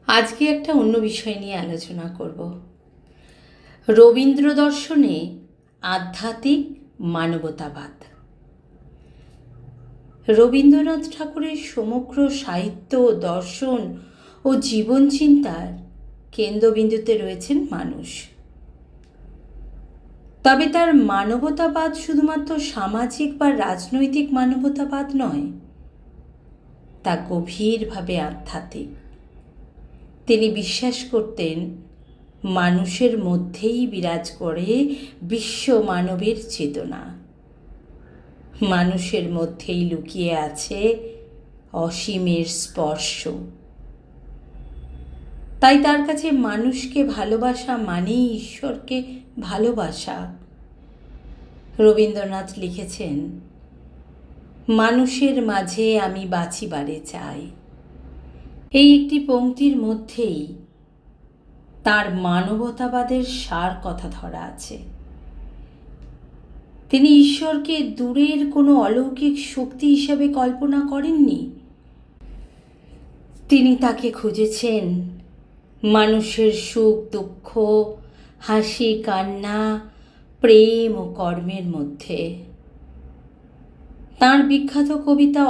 আজকে একটা অন্য বিষয় নিয়ে আলোচনা করব। রবীন্দ্র দর্শনে আধ্যাত্মিক মানবতাবাদ। রবীন্দ্রনাথ ঠাকুরের সমগ্র সাহিত্য, দর্শন ও জীবন চিন্তার কেন্দ্রবিন্দুতে রয়েছেন মানুষ। তবে তার মানবতাবাদ শুধুমাত্র সামাজিক বা রাজনৈতিক মানবতাবাদ নয়, তা গভীরভাবে আধ্যাত্মিক। তিনি বিশ্বাস করতেন মানুষের মধ্যেই বিরাজ করে বিশ্ব মানবের চেতনা, মানুষের মধ্যেই লুকিয়ে আছে অসীমের স্পর্শ। তাই তার কাছে মানুষকে ভালোবাসা মানেই ঈশ্বরকে ভালোবাসা। রবীন্দ্রনাথ লিখেছেন, মানুষের মাঝে আমি বাঁচিবারে চাই। এই একটি পংক্তির মধ্যেই তার মানবতাবাদের সার কথা ধরা আছে। তিনি ঈশ্বরকে দূরের কোনো অলৌকিক শক্তি হিসেবে কল্পনা করেননি। তিনি তাকে খুঁজেছেন মানুষের সুখ দুঃখ, হাসি কান্না, প্রেম ও কর্মের মধ্যে। তাঁর বিখ্যাত কবিতা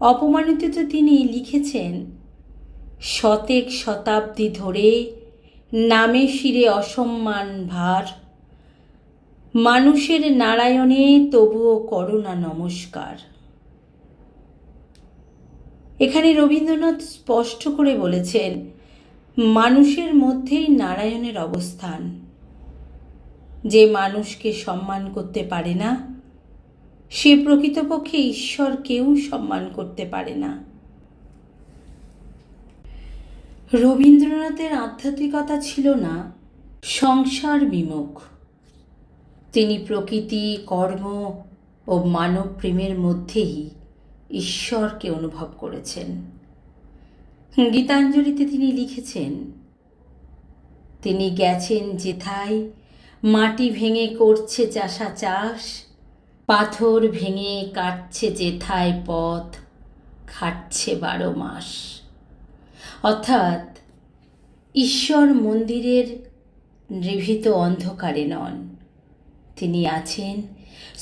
অপমানিত তিনি লিখেছেন, শতেক শতাব্দী ধরে নামে শিরে অসম্মান ভার, মানুষের নারায়ণে তবুও করোনা নমস্কার। এখানে রবীন্দ্রনাথ স্পষ্ট করে বলেছেন, মানুষের মধ্যেই নারায়ণের অবস্থান। যে মানুষকে সম্মান করতে পারে না, সে প্রকৃতপক্ষে ঈশ্বরকেও সম্মান করতে পারে না। রবীন্দ্রনাথের আধ্যাত্মিকতা ছিল না সংসার বিমুখ। তিনি প্রকৃতি, কর্ম ও মানব প্রেমের মধ্যেই ঈশ্বরকে অনুভব করেছেন। গীতাঞ্জলিতে তিনি লিখেছেন, তিনি গেছেন যেথায় মাটি ভেঙে করছে চাষা চাষ, পাথর ভেঙে কাটছে যেথায় পথ, খাটছে 12 মাস। অর্থাৎ ঈশ্বর মন্দিরের নিভৃত অন্ধকারে নন, তিনি আছেন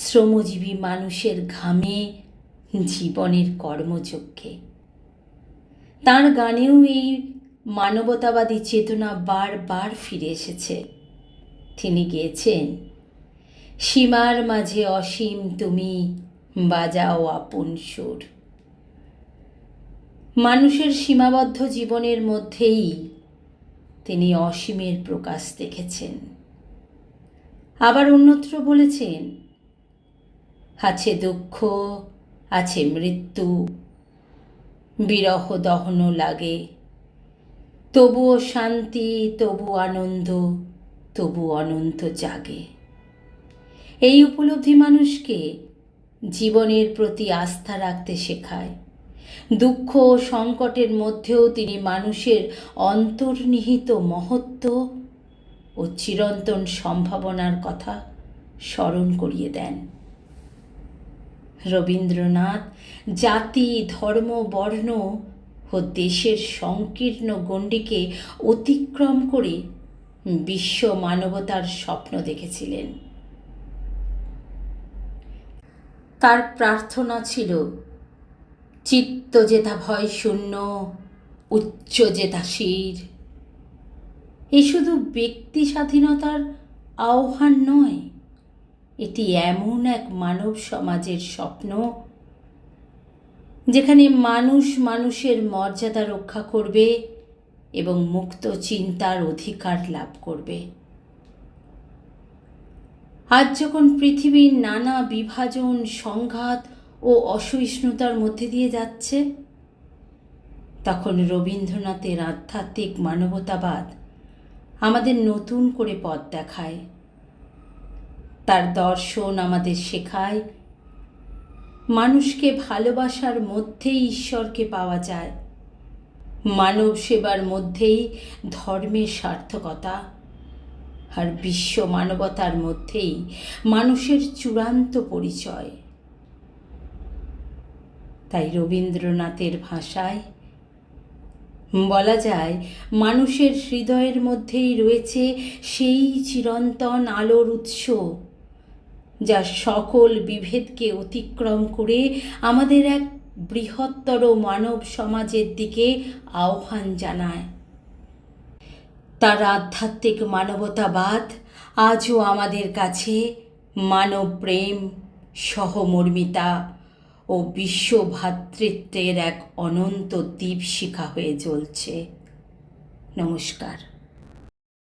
শ্রমজীবী মানুষের ঘামে, জীবনের কর্মযজ্ঞে। তাঁর গানেও এই মানবতাবাদী চেতনা বারবার ফিরে এসেছে। তিনি গেয়েছেন, সীমার মাঝে অসীম তুমি বাজাও আপন সুর। মানুষের সীমাবদ্ধ জীবনের মধ্যেই তিনি অসীমের প্রকাশ দেখেছেন। আবার অন্যত্র বলেছেন, আছে দুঃখ, আছে মৃত্যু, বিরহ দহন লাগে, তবুও শান্তি, তবু আনন্দ, তবু অনন্ত জাগে। এই উপলব্ধি মানুষকে জীবনের প্রতি আস্থা রাখতে শেখায়। দুঃখ ও সংকটের মধ্যেও তিনি মানুষের অন্তর্নিহিত মহত্ব ও চিরন্তন সম্ভাবনার কথা স্মরণ করিয়ে দেন। রবীন্দ্রনাথ জাতি, ধর্ম, বর্ণ ও দেশের সংকীর্ণ গণ্ডিকে অতিক্রম করে বিশ্ব মানবতার স্বপ্ন দেখেছিলেন। তার প্রার্থনা ছিল, চিত্ত যেথা ভয় শূন্য, উচ্চ যেথা শির। এ শুধু ব্যক্তি স্বাধীনতার আহ্বান নয়, এটি এমন এক মানব সমাজের স্বপ্ন যেখানে মানুষ মানুষের মর্যাদা রক্ষা করবে এবং মুক্ত চিন্তার অধিকার লাভ করবে। আজ যখন পৃথিবীর নানা বিভাজন, সংঘাত ও অসহিষ্ণুতার মধ্যে দিয়ে যাচ্ছে, তখন রবীন্দ্রনাথের আধ্যাত্মিক মানবতাবাদ আমাদের নতুন করে পথ দেখায়। তার দর্শন আমাদের শেখায়, মানুষকে ভালোবাসার মধ্যেই ঈশ্বরকে পাওয়া যায়, মানব সেবার মধ্যেই ধর্মের সার্থকতা, আর বিশ্ব মানবতার মধ্যেই মানুষের চূড়ান্ত পরিচয়। তাই রবীন্দ্রনাথের ভাষায় বলা যায় মানুষের হৃদয়ের মধ্যেই রয়েছে সেই চিরন্তন আলোর উৎস, যা সকল বিভেদকে অতিক্রম করে আমাদের এক বৃহত্তর মানব সমাজের দিকে আহ্বান জানায়। তার আধ্যাত্মিক মানবতাবাদ আজও আমাদের কাছে মানব প্রেম, সহমর্মিতা ও বিশ্ব ভ্রাতৃত্বের এক অনন্ত দীপশিখা হয়ে জ্বলছে। নমস্কার।